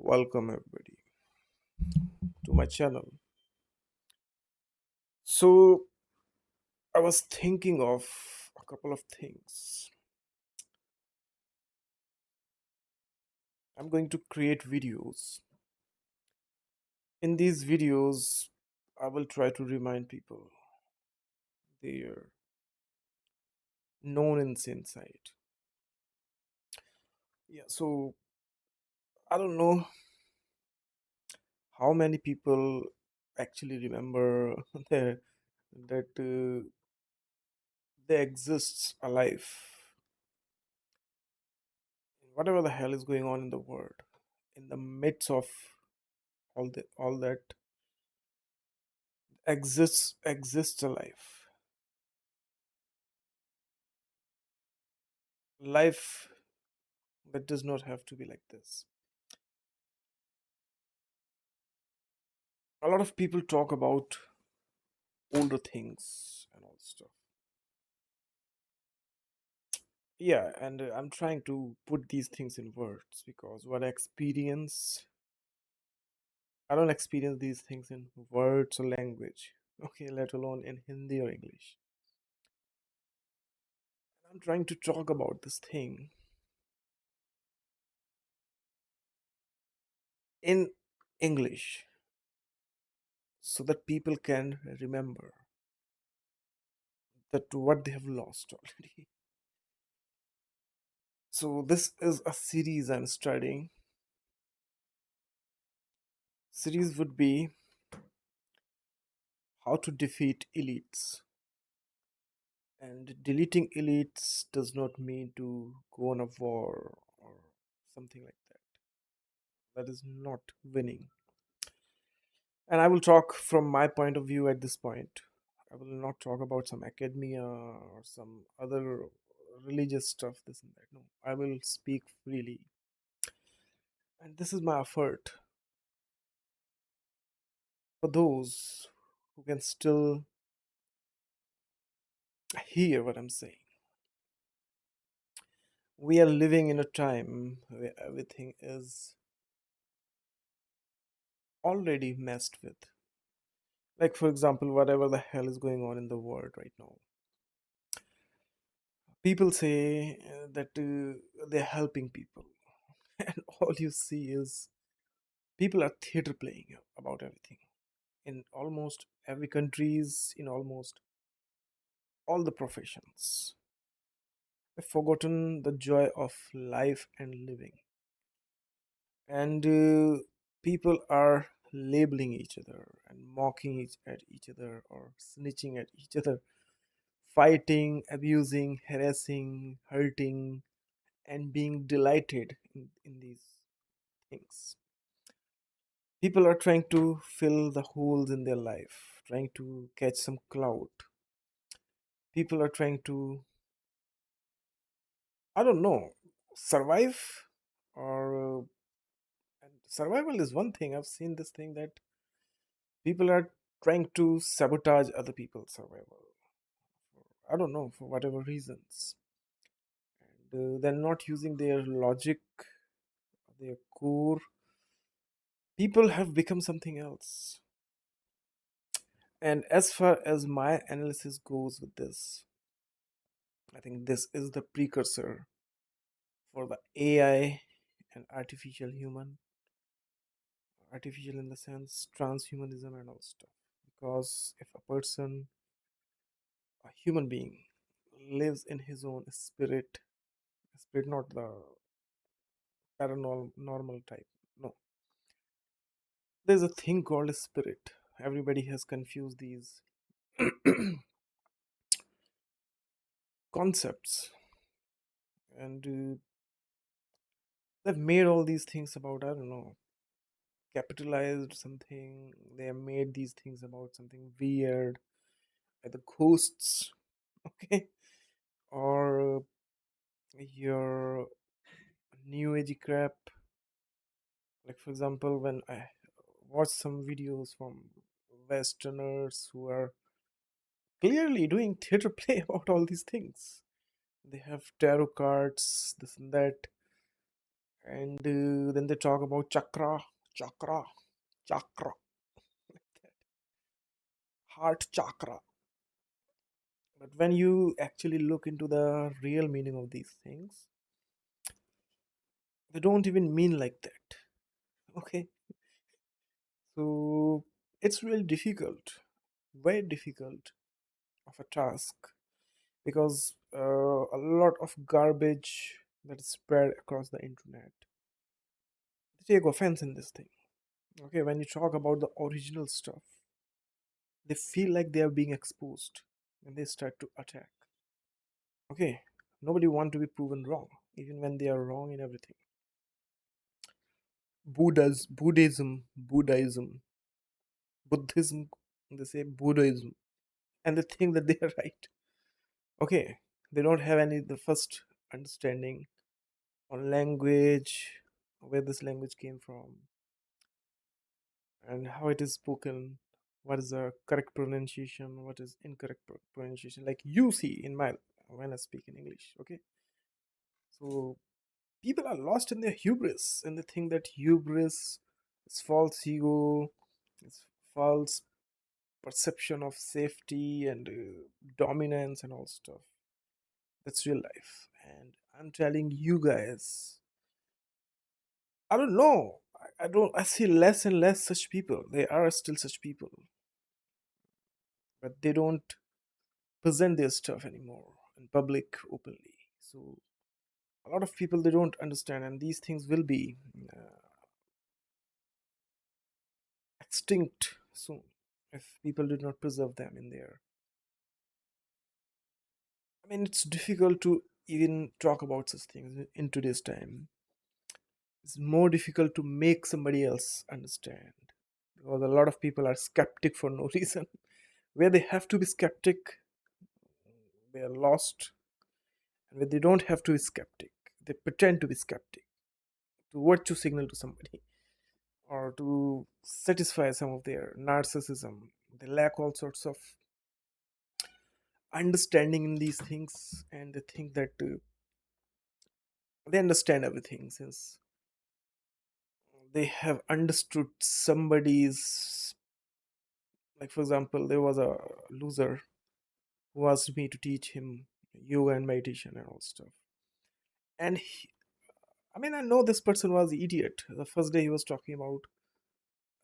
Welcome everybody to my channel. So I was thinking of a couple of things. I'm going to create videos. In these videos, I will try to remind people their known insane side. Yeah, so I don't know how many people actually remember that there exists a life, whatever the hell is going on in the world, in the midst of all that exists a life that does not have to be like this. A lot of people talk about older things and all stuff. Yeah, and I'm trying to put these things in words because what I don't experience these things in words or language, okay, let alone in Hindi or English. I'm trying to talk about this thing in English so that people can remember that what they have lost already. So this is a series I'm studying. Series would be how to defeat elites. And deleting elites does not mean to go on a war or something like that. That is not winning. And I will talk from my point of view at this point. I will not talk about some academia or some other religious stuff, this and that. No, I will speak freely. And this is my effort for those who can still hear what I'm saying. We are living in a time where everything is already messed with. Like, for example, whatever the hell is going on in the world right now. People say that they're helping people, and all you see is people are theater playing about everything. In almost every countries, in almost all the professions. They've forgotten the joy of life and living. And people are labeling each other and mocking at each other or snitching at each other, fighting, abusing, harassing, hurting, and being delighted in these things. People are trying to fill the holes in their life, trying to catch some clout. People are trying to, I don't know, survive or and survival is one thing. I've seen this thing that people are trying to sabotage other people's survival. I don't know, for whatever reasons. And they're not using their logic, their core. People have become something else. And as far as my analysis goes with this, I think this is the precursor for the AI and artificial in the sense transhumanism and all stuff. Because if a person, a human being, lives in his own spirit, not the paranormal normal type. No, there's a thing called a spirit. Everybody has confused these concepts, and they've made all these things about, I don't know, capitalized something. They have made these things about something weird, like the ghosts, okay, or your new agey crap. Like, for example, when I watch some videos from Westerners who are clearly doing theater play about all these things. They have tarot cards, this and that, And then they talk about chakra, chakra, heart chakra. But when you actually look into the real meaning of these things, they don't even mean like that. Okay, so it's really difficult, very difficult of a task, because a lot of garbage that is spread across the internet, they take offense in this thing. Okay, when you talk about the original stuff, they feel like they are being exposed and they start to attack. Okay, nobody want to be proven wrong, even when they are wrong in everything. Buddhism, Buddhism, they say Buddhism, and they think that they are right. Okay, they don't have any the first understanding on language, where this language came from, and how it is spoken, what is the correct pronunciation, what is incorrect pronunciation, like you see in my when I speak in English. Okay, so people are lost in their hubris, and they think that hubris is false ego, it's false perception of safety and dominance and all stuff. That's real life, and I'm telling you guys, I don't know. I don't. I see less and less such people. There are still such people, but they don't present their stuff anymore in public openly. So a lot of people, they don't understand, and these things will be extinct soon if people do not preserve them in there. I mean, it's difficult to even talk about such things in today's time. It's more difficult to make somebody else understand, because a lot of people are skeptic for no reason. Where they have to be skeptic, they are lost, and where they don't have to be skeptic, they pretend to be skeptic to virtue signal to somebody, or to satisfy some of their narcissism. They lack all sorts of understanding in these things, and they think that they understand everything, since they have understood somebody's, like for example, there was a loser who asked me to teach him yoga and meditation and all stuff. And I mean, I know this person was idiot. The first day he was talking about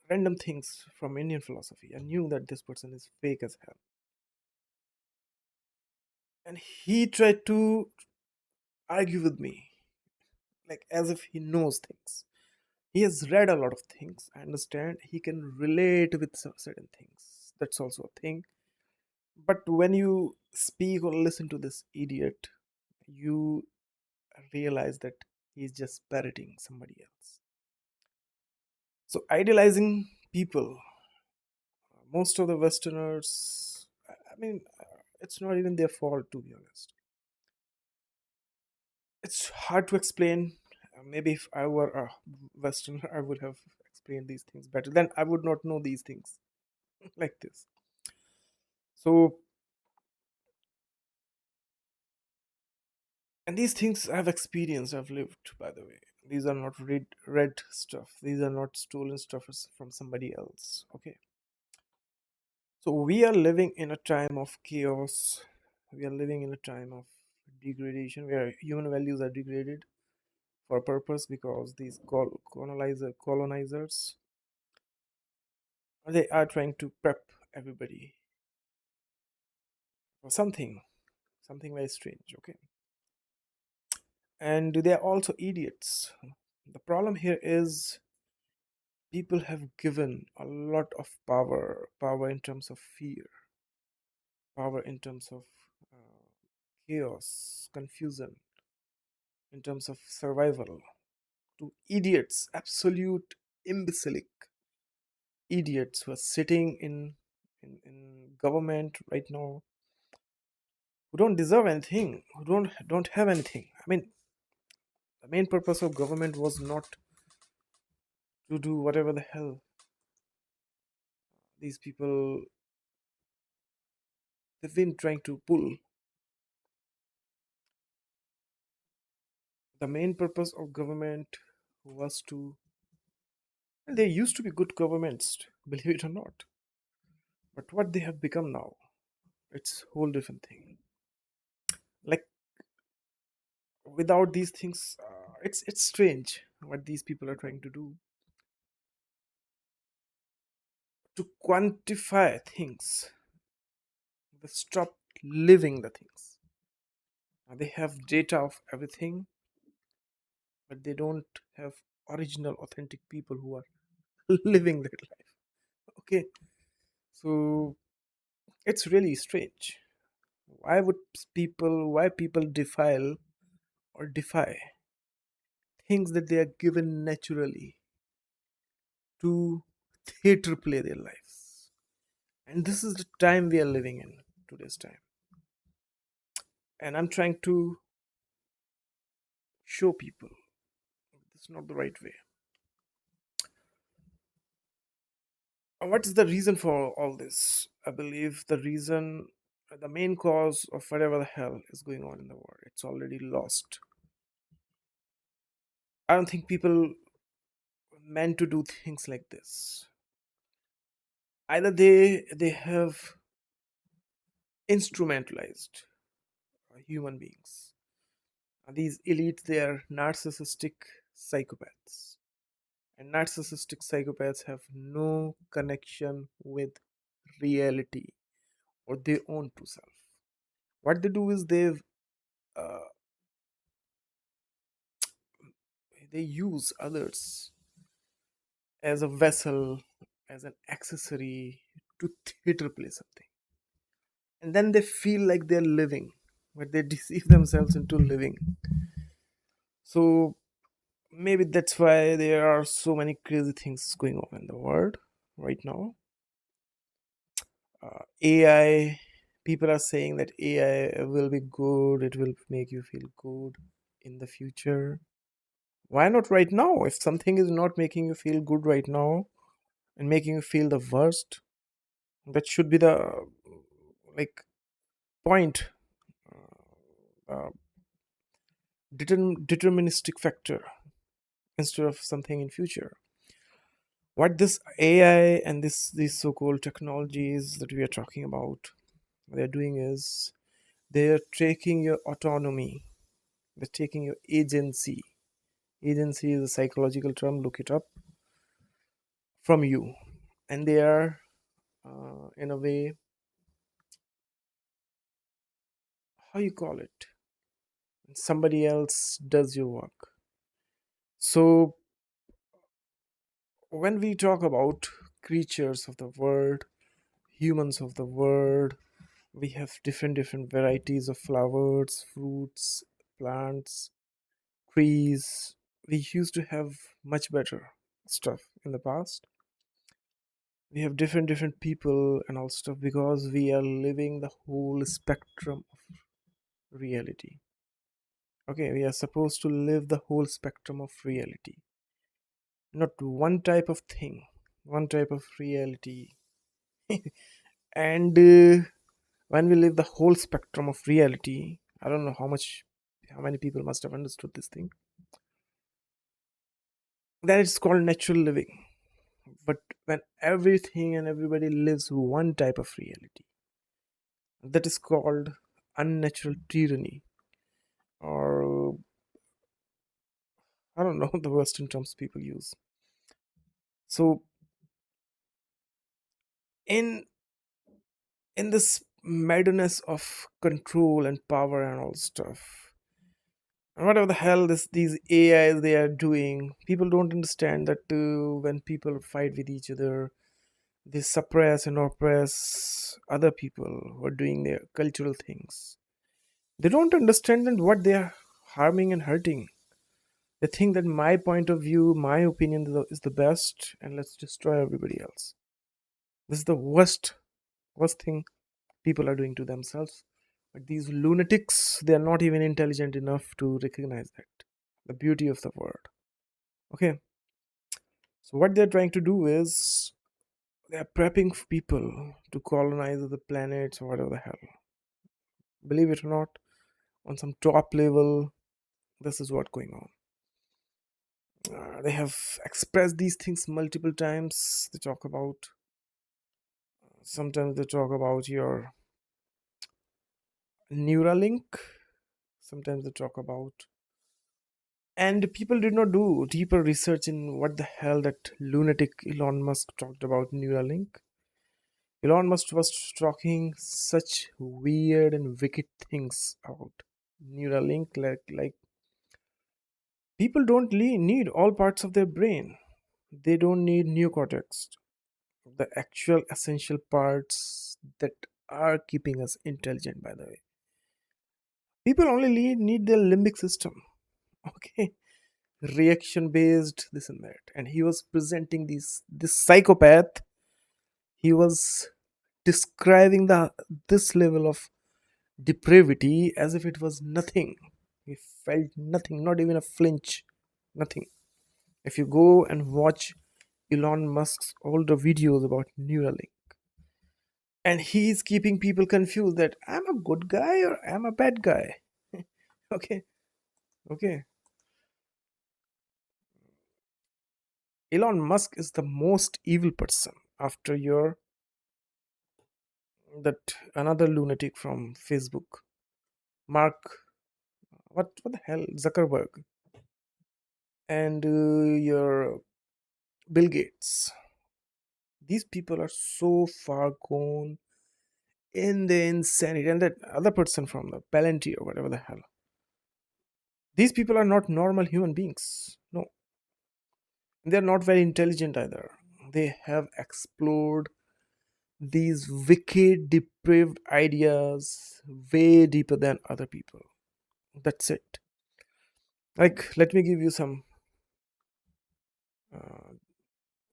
random things from Indian philosophy. I knew that this person is fake as hell. And he tried to argue with me, like as if he knows things. He has read a lot of things. I understand. He can relate with certain things. That's also a thing. But when you speak or listen to this idiot, you realize that he's just parroting somebody else. So, idealizing people, most of the Westerners, I mean, it's not even their fault, to be honest. It's hard to explain. Maybe if I were a Westerner, I would have explained these things better. Then I would not know these things like this. So, and these things I've experienced, I've lived, by the way. These are not read stuff. These are not stolen stuff from somebody else. Okay. So we are living in a time of chaos. We are living in a time of degradation where human values are degraded for a purpose, because these colonizers, they are trying to prep everybody for something very strange. Okay, and they are also idiots. The problem here is people have given a lot of power in terms of fear, power in terms of uh, chaos, confusion, in terms of survival, to idiots, absolute imbecilic idiots who are sitting in government right now, who don't deserve anything, who don't have anything. I mean, the main purpose of government was not to do whatever the hell these people, they've been trying to pull. The main purpose of government who was to, and they used to be good governments, believe it or not. But what they have become now, it's a whole different thing. Like without these things, it's strange what these people are trying to do to quantify things. They stop living the things. They have data of everything, but they don't have original, authentic people who are living that life. Okay, so it's really strange. Why people defile or defy things that they are given naturally to theater play their lives? And this is the time we are living in, today's time. And I'm trying to show people this is not the right way. What is the reason for all this? I believe the main cause of whatever the hell is going on in the world, it's already lost. I don't think people meant to do things like this. Either they have instrumentalized human beings. These elite, they are narcissistic psychopaths. And narcissistic psychopaths have no connection with reality or their own true self. What they do is uh, they use others as a vessel, as an accessory to theater play something. And then they feel like they're living, but they deceive themselves into living. So maybe that's why there are so many crazy things going on in the world right now. AI, people are saying that AI will be good, it will make you feel good in the future. Why not right now? If something is not making you feel good right now and making you feel the worst, that should be the like point, uh, deterministic factor instead of something in future. What this AI and these so-called technologies that we are talking about, they're doing is they're taking your autonomy, they're taking your agency. Agency is a psychological term, look it up, from you. And they are, in a way, how you call it, somebody else does your work. So when we talk about creatures of the world, humans of the world, we have different varieties of flowers, fruits, plants, trees. We used to have much better stuff in the past. We have different people and all stuff because we are living the whole spectrum of reality. Okay, we are supposed to live the whole spectrum of reality, not one type of thing, one type of reality. And when we live the whole spectrum of reality, I don't know how many people must have understood this thing, then it's called natural living. But when everything and everybody lives one type of reality, that is called unnatural tyranny, or I don't know the western terms people use. So in in this madness of control and power and all stuff, and whatever the hell these AIs they are doing, people don't understand that when people fight with each other, they suppress and oppress other people who are doing their cultural things. They don't understand that what they are harming and hurting. They think that my point of view, my opinion is the best, and let's destroy everybody else. This is the worst thing people are doing to themselves. But these lunatics, they are not even intelligent enough to recognize that. The beauty of the word. Okay, so what they're trying to do is they're prepping people to colonize the planets or whatever the hell. Believe it or not, on some top level, this is what's going on. They have expressed these things multiple times. They talk about, sometimes they talk about your Neuralink, sometimes they talk about, and people did not do deeper research in what the hell that lunatic Elon Musk talked about Neuralink. Elon Musk was talking such weird and wicked things about Neuralink, like people don't need all parts of their brain. They don't need neocortex, the actual essential parts that are keeping us intelligent, by the way. People only need their limbic system. Okay, reaction based, this and that. And he was presenting this psychopath. He was describing the this level of depravity as if it was nothing. He felt nothing, not even a flinch, nothing. If you go and watch Elon Musk's older videos about Neuralink, and he's keeping people confused that I'm a good guy or I'm a bad guy. Okay, okay. Elon Musk is the most evil person after your that another lunatic from Facebook, Mark. What the hell, Zuckerberg, and your Bill Gates. These people are so far gone in the insanity, and that other person from the Palantir or whatever the hell. These people are not normal human beings. No, they're not very intelligent either. They have explored these wicked, depraved ideas way deeper than other people. That's it. Like, let me give you uh,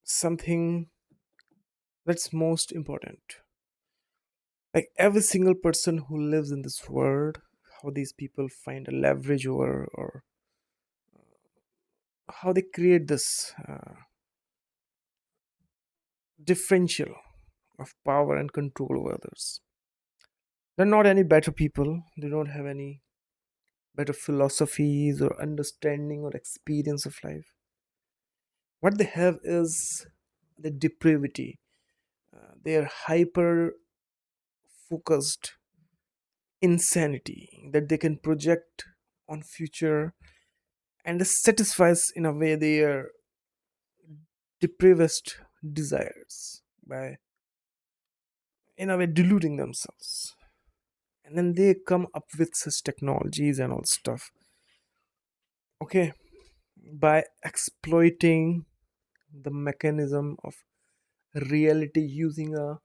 something that's most important. Like, every single person who lives in this world, how these people find a leverage over, or how they create this differential of power and control over others. They're not any better people. They don't have any better philosophies or understanding or experience of life. What they have is the depravity. They are hyper focused insanity that they can project on future, and this satisfies in a way their depraved desires by, in a way, deluding themselves. And then they come up with such technologies and all stuff, okay, by exploiting the mechanism of reality using a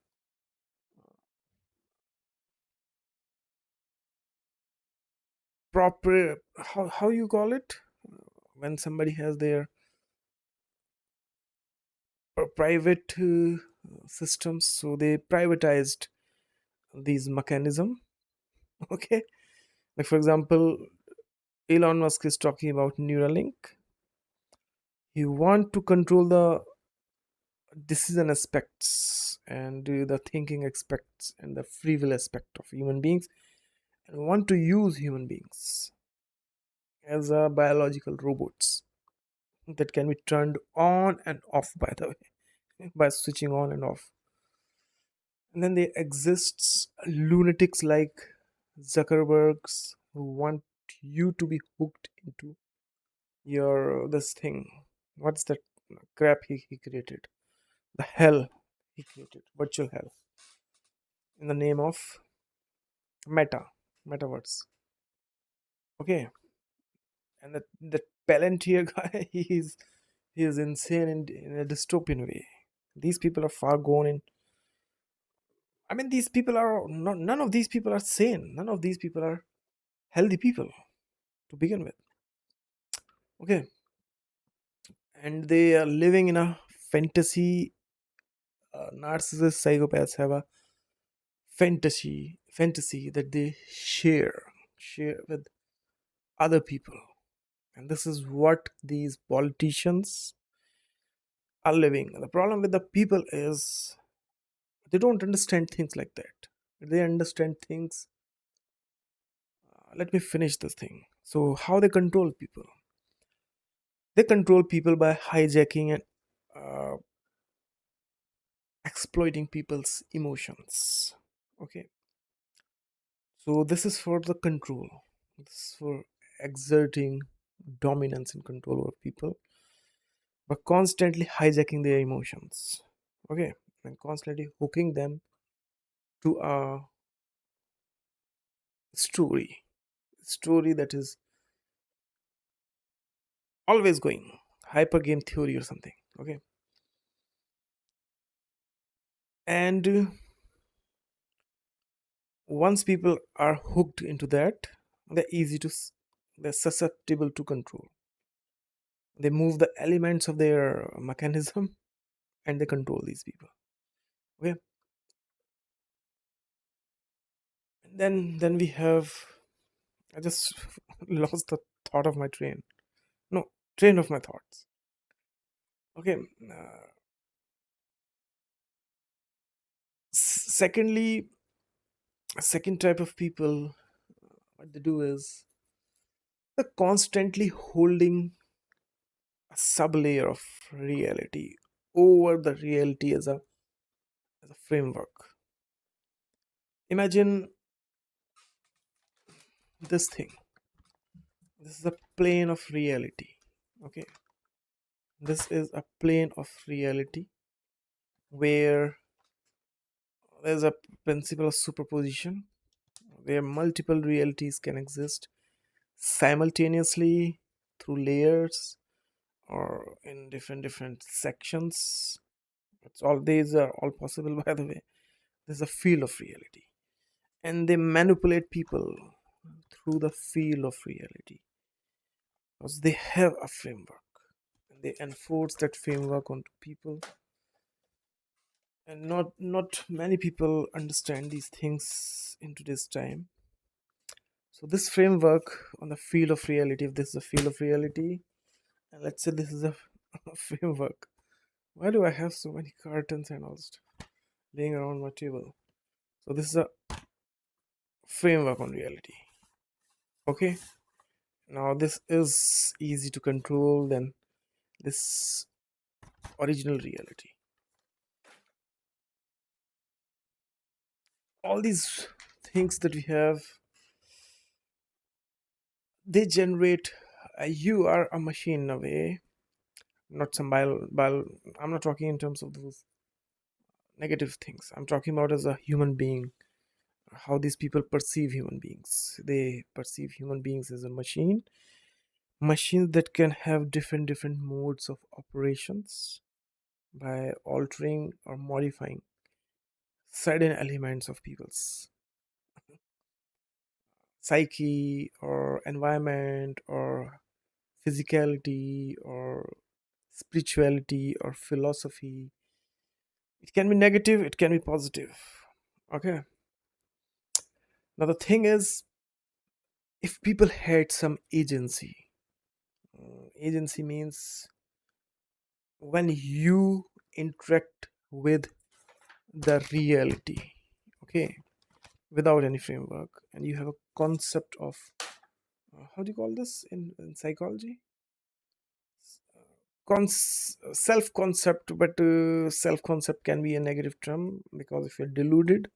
proper, how you call it, when somebody has their private systems, so they privatized these mechanism. Okay, like for example, Elon Musk is talking about Neuralink. He want to control the decision aspects and the thinking aspects and the free will aspect of human beings, and want to use human beings as a biological robots that can be turned on and off, by the way, by switching on and off. And then there exists lunatics like Zuckerbergs who want you to be hooked into your this thing. What's that crap he created? The hell he created, virtual hell, in the name of metaverse. Okay, and that Palantir guy, he is insane in a dystopian way. These people are far gone in. I mean, these people are not. None of these people are sane. None of these people are healthy people to begin with. Okay, and they are living in a fantasy. Narcissist psychopaths have a fantasy that they share with other people, and this is what these politicians are living. The problem with the people is they don't understand things like that. They understand things. Let me finish this thing. So, how they control people? They control people by hijacking and uh, exploiting people's emotions. Okay, so this is for the control. This is for exerting dominance and control over people, but constantly hijacking their emotions. Okay, and constantly hooking them to a story that is always going, hyper game theory or something. Okay, and once people are hooked into that, they're easy to they're susceptible to control. They move the elements of their mechanism and they control these people. Okay, and then we have, I just lost the thought of my train. No, train of my thoughts. Okay, secondly, a second type of people, what they do is they're constantly holding a sub-layer of reality over the reality as a framework. Imagine this thing. This is a plane of reality. Okay, this is a plane of reality where there's a principle of superposition, where multiple realities can exist simultaneously through layers or in different sections. It's all, these are all possible by the way. There's a field of reality, and they manipulate people through the field of reality because they have a framework and they enforce that framework onto people, and not many people understand these things in today's time. So this framework on the field of reality, if this is a field of reality, and let's say this is a framework. Why do I have so many cartons and all stuff laying around my table? So this is a framework on reality. Okay, now this is easy to control than this original reality. All these things that we have, they generate, you are a machine in a way, not some I'm not talking in terms of those negative things. I'm talking about as a human being, how these people perceive human beings. They perceive human beings as a machines that can have different modes of operations by altering or modifying certain elements of people's psyche or environment or physicality or spirituality or philosophy. It can be negative, it can be positive. Okay, now the thing is, if people had some agency, agency means when you interact with the reality, okay, without any framework, and you have a concept of how do you call this in psychology, self concept, but self concept can be a negative term because if you're deluded,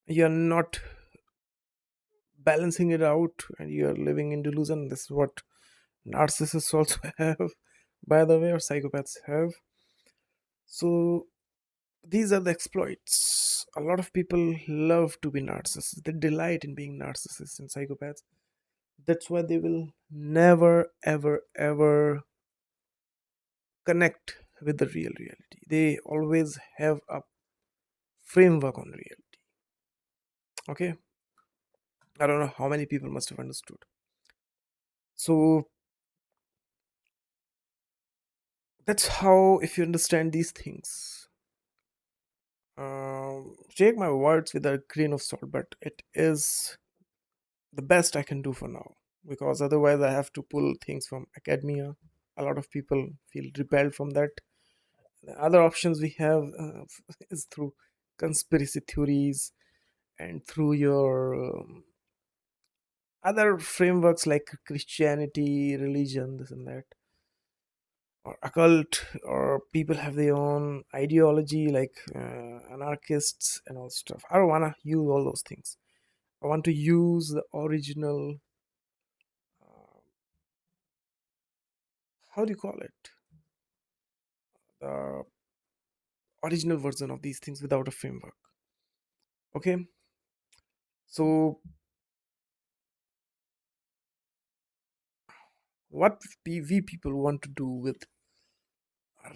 you're not balancing it out and you're living in delusion. This is what narcissists also have, by the way, or psychopaths have. So these are the exploits. A lot of people love to be narcissists, they delight in being narcissists and psychopaths. That's why they will never ever connect with the real reality. They always have a framework on reality. Okay, I don't know how many people must have understood. So that's how, if you understand these things, take my words with a grain of salt, but it is the best I can do for now, because otherwise I have to pull things from academia. A lot of people feel repelled from that. The other options we have is through conspiracy theories and through your other frameworks like Christianity, religion, this and that. or occult, or people have their own ideology like anarchists and all stuff. I don't want to use all those things. I want to use the original, uh, how do you call it, the original version of these things without a framework. Okay, so what we people want to do with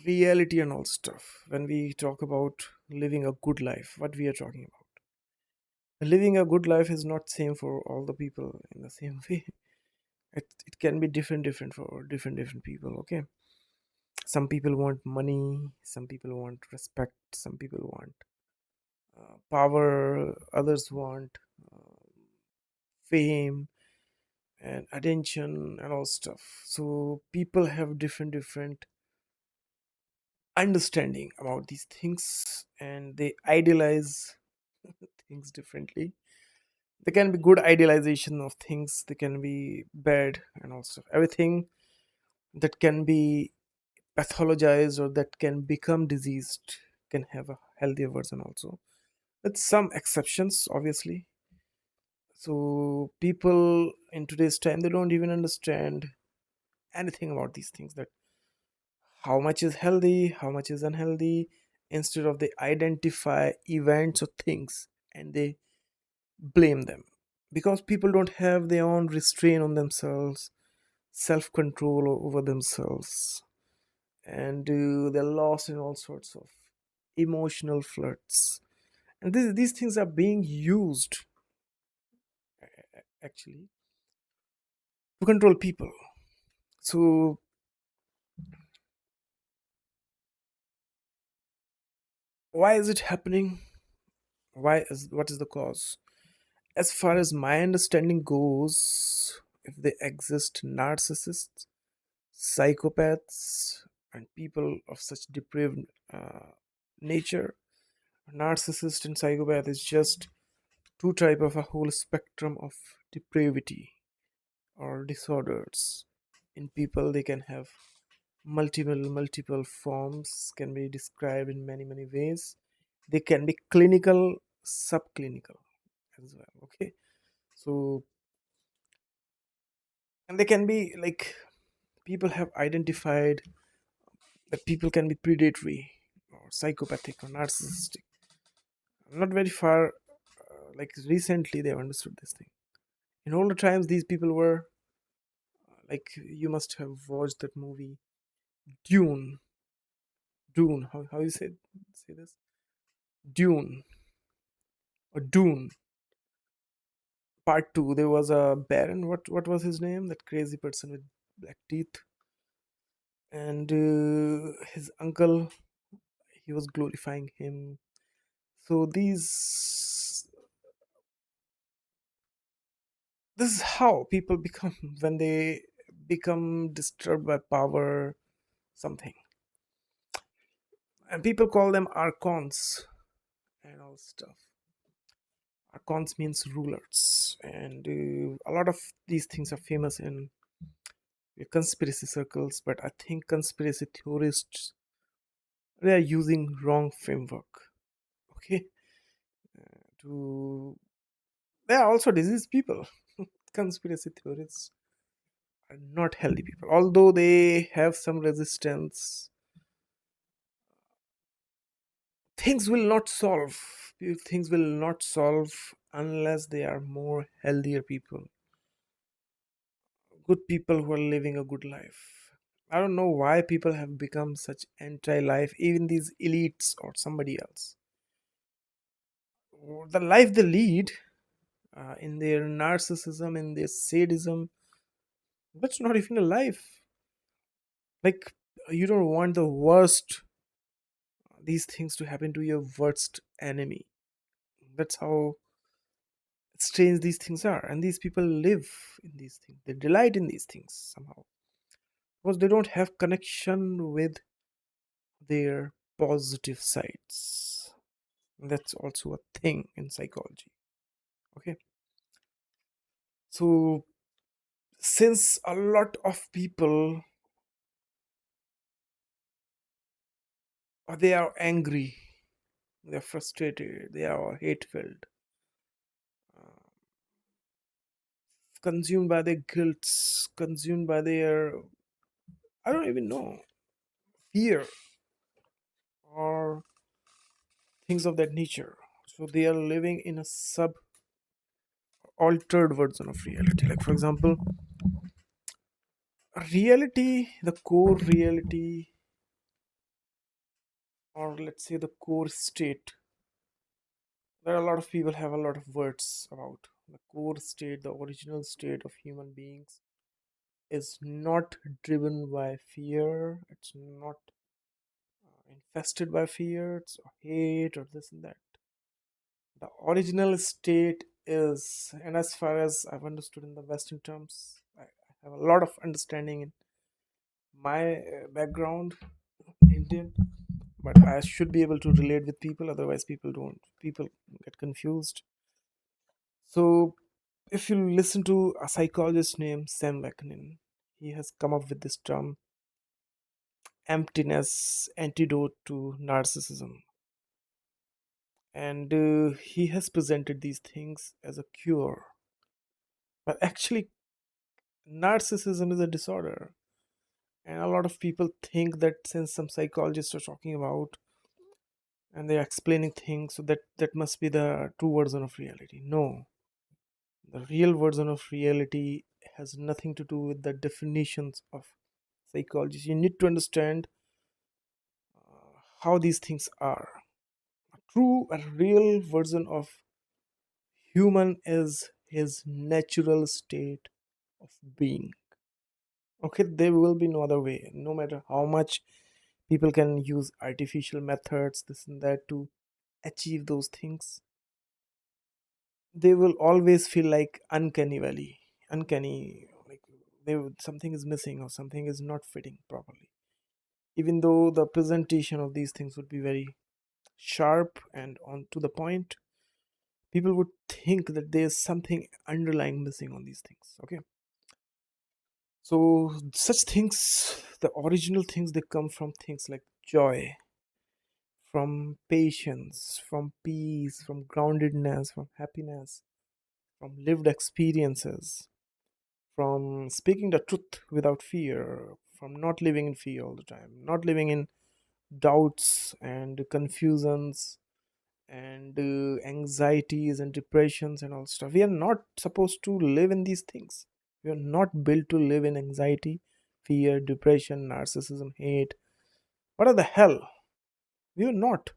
reality and all stuff, when we talk about living a good life, what we are talking about, living a good life is not same for all the people in the same way. It can be different for different people. Okay, some people want money, some people want respect, some people want power, others want uh, fame and attention and all stuff. So people have different understanding about these things, and they idealize things differently. There can be good idealization of things, there can be bad and also everything that can be pathologized or that can become diseased can have a healthier version also, with some exceptions obviously. So people in today's time, they don't even understand anything about these things, that how much is healthy, how much is unhealthy. Instead of, they identify events or things and they blame them, because people don't have their own restraint on themselves, self control over themselves, and they're lost in all sorts of emotional flirts. And these things are being used actually to control people. So why is it happening? What is the cause? As far as my understanding goes, if they exist narcissists, psychopaths, and people of such depraved nature, narcissist and psychopath is just two type of a whole spectrum of depravity or disorders in people. They can have multiple forms, can be described in many ways. They can be clinical, subclinical as well. Okay, so, and they can be like, people have identified that people can be predatory or psychopathic or narcissistic. Not very far, like recently they have understood this thing. In older times, these people were like, you must have watched that movie Dune. Dune, how you say this? Dune or Dune Part 2. There was a baron, what was his name, that crazy person with black teeth, and his uncle, he was glorifying him. So these this is how people become when they become disturbed by power, something. And people call them archons and all stuff. Archons means rulers, and a lot of these things are famous in conspiracy circles. But I think conspiracy theorists, they are using wrong framework. Okay, to they are also diseased people. Conspiracy theorists are not healthy people, although they have some resistance. Things will not solve unless they are more healthier people, good people who are living a good life. I don't know why people have become such anti-life, even these elites or somebody else. The life they lead, in their narcissism, in their sadism, that's not even a life. Like, you don't want the worst, these things to happen to your worst enemy. That's how strange these things are. And these people live in these things, they delight in these things somehow, because they don't have connection with their positive sides. That's also a thing in psychology. Okay, so since a lot of people or they are angry, they are frustrated, they are hate filled, consumed by their guilts, consumed by their, I don't even know, fear or things of that nature. So they are living in a sub altered version of reality. Like, for example, reality, the core reality, or let's say the core state. There are a lot of people have a lot of words about the core state, the original state of human beings is not driven by fear. It's not infested by fear, it's hate or this and that. The original state is, and as far as I've understood in the Western terms, I have a lot of understanding in my background, Indian, but I should be able to relate with people. Otherwise, people get confused. So, if you listen to a psychologist named Sam Vaknin, he has come up with this term emptiness antidote to narcissism. And he has presented these things as a cure. But actually, narcissism is a disorder. And a lot of people think that since some psychologists are talking about and they're explaining things, so that must be the true version of reality. No, the real version of reality has nothing to do with the definitions of psychology. You need to understand how these things are. A real version of human is his natural state of being. Okay, there will be no other way. No matter how much people can use artificial methods, this and that, to achieve those things, they will always feel like uncanny valley, uncanny, like something is missing or something is not fitting properly. Even though the presentation of these things would be very sharp and on to the point, people would think that there's something underlying missing on these things. Okay, so such things, the original things, they come from things like joy, from patience, from peace, from groundedness, from happiness, from lived experiences, from speaking the truth without fear, from not living in fear all the time, not living in doubts and confusions and anxieties and depressions and all stuff. We are not supposed to live in these things. We are not built to live in anxiety, fear, depression, narcissism, hate. What are the hell? We are not.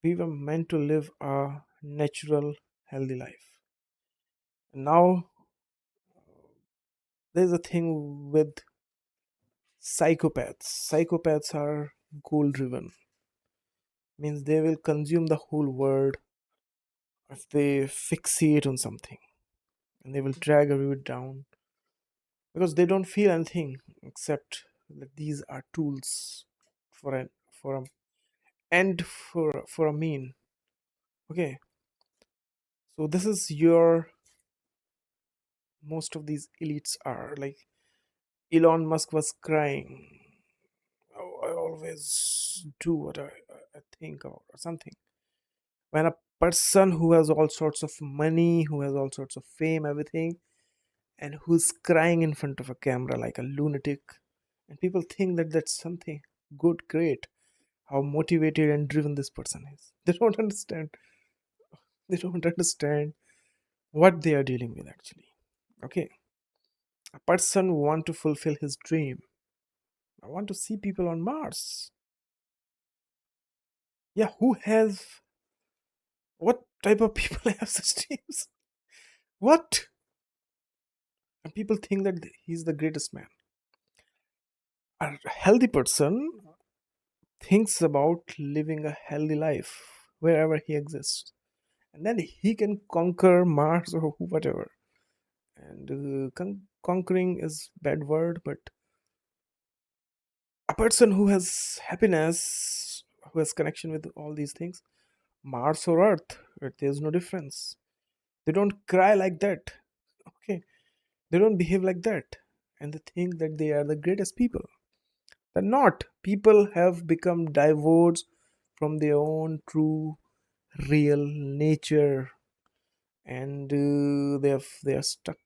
We were meant to live a natural, healthy life. And now there's a thing with psychopaths. Psychopaths are goal driven, means they will consume the whole world if they fixate on something, and they will drag everyone down because they don't feel anything except that these are tools for an for a and for a mean. Okay, so this is your, most of these elites are like Elon Musk was crying, oh, I always do what I think or something. When a person who has all sorts of money, who has all sorts of fame, everything, and who's crying in front of a camera like a lunatic, and people think that that's something good, great, how motivated and driven this person is. They don't understand. They don't understand what they are dealing with actually. Okay, a person who want to fulfill his dream. I want to see people on Mars. Yeah, who has, what type of people have such dreams? What? And people think that he's the greatest man. A healthy person thinks about living a healthy life wherever he exists, and then he can conquer Mars or whatever. And conquering is bad word, but a person who has happiness, who has connection with all these things, Mars or Earth, there's no difference. They don't cry like that. Okay, they don't behave like that, and they think that they are the greatest people. They're not. People have become divorced from their own true, real nature, and they are stuck.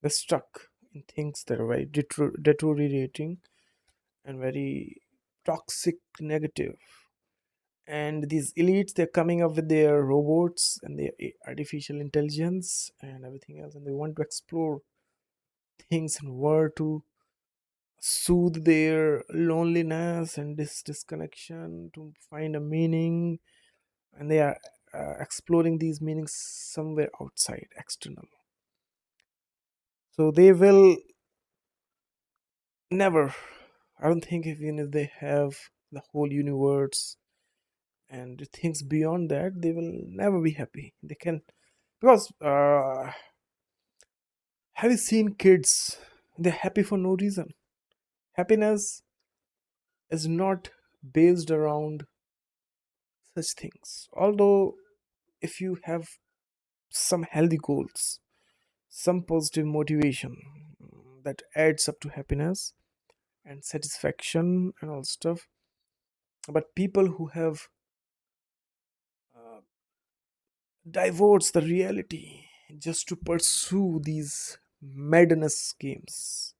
They're stuck in things that are very deteriorating and very toxic, negative. And these elites, they're coming up with their robots and their artificial intelligence and everything else, and they want to explore things and where to soothe their loneliness and this disconnection to find a meaning, and they are exploring these meanings somewhere outside, external. So they will never, I don't think, even if they have the whole universe and things beyond that, they will never be happy. They can, because have you seen kids? They're happy for no reason. Happiness is not based around such things. Although, if you have some healthy goals, some positive motivation, that adds up to happiness and satisfaction and all stuff. But people who have uh, divorced the reality just to pursue these madness games,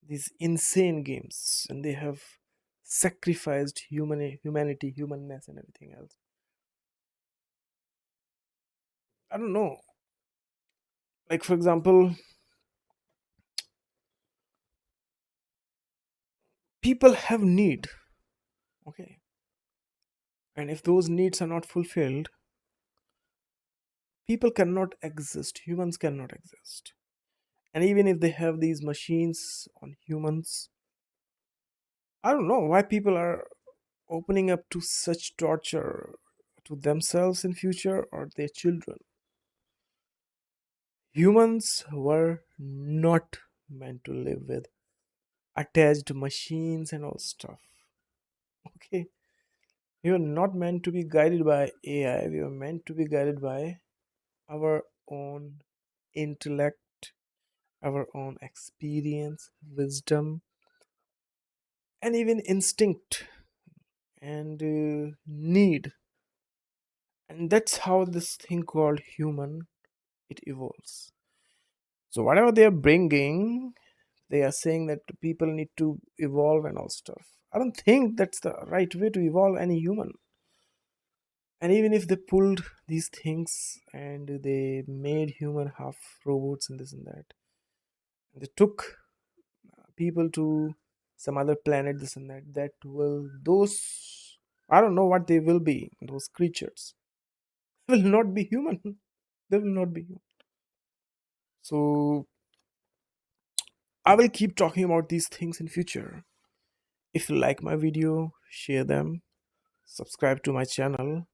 these insane games, and they have sacrificed humanity, humanness, and everything else. I don't know. Like, for example, people have need, okay, and if those needs are not fulfilled, people cannot exist. Humans cannot exist. And even if they have these machines on humans, I don't know why people are opening up to such torture to themselves in future or their children. Humans were not meant to live with attached machines and all stuff. Okay, we were not meant to be guided by AI. We were meant to be guided by our own intellect, our own experience, wisdom, and even instinct and need. And that's how this thing called human, it evolves. So whatever they are bringing, they are saying that people need to evolve and all stuff. I don't think that's the right way to evolve any human. And even if they pulled these things and they made human half robots and this and that, they took people to some other planet, this and that, that will, those, I don't know what they will be, those creatures will not be human. They will not be human. So I will keep talking about these things in future. If you like my video, share them, subscribe to my channel,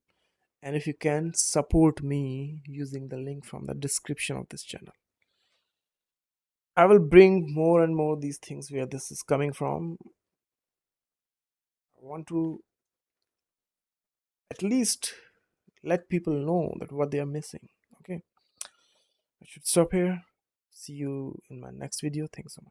and if you can, support me using the link from the description of this channel. I will bring more and more these things where this is coming from. I want to at least let people know that what they are missing. Okay, I should stop here. See you in my next video. Thanks so much.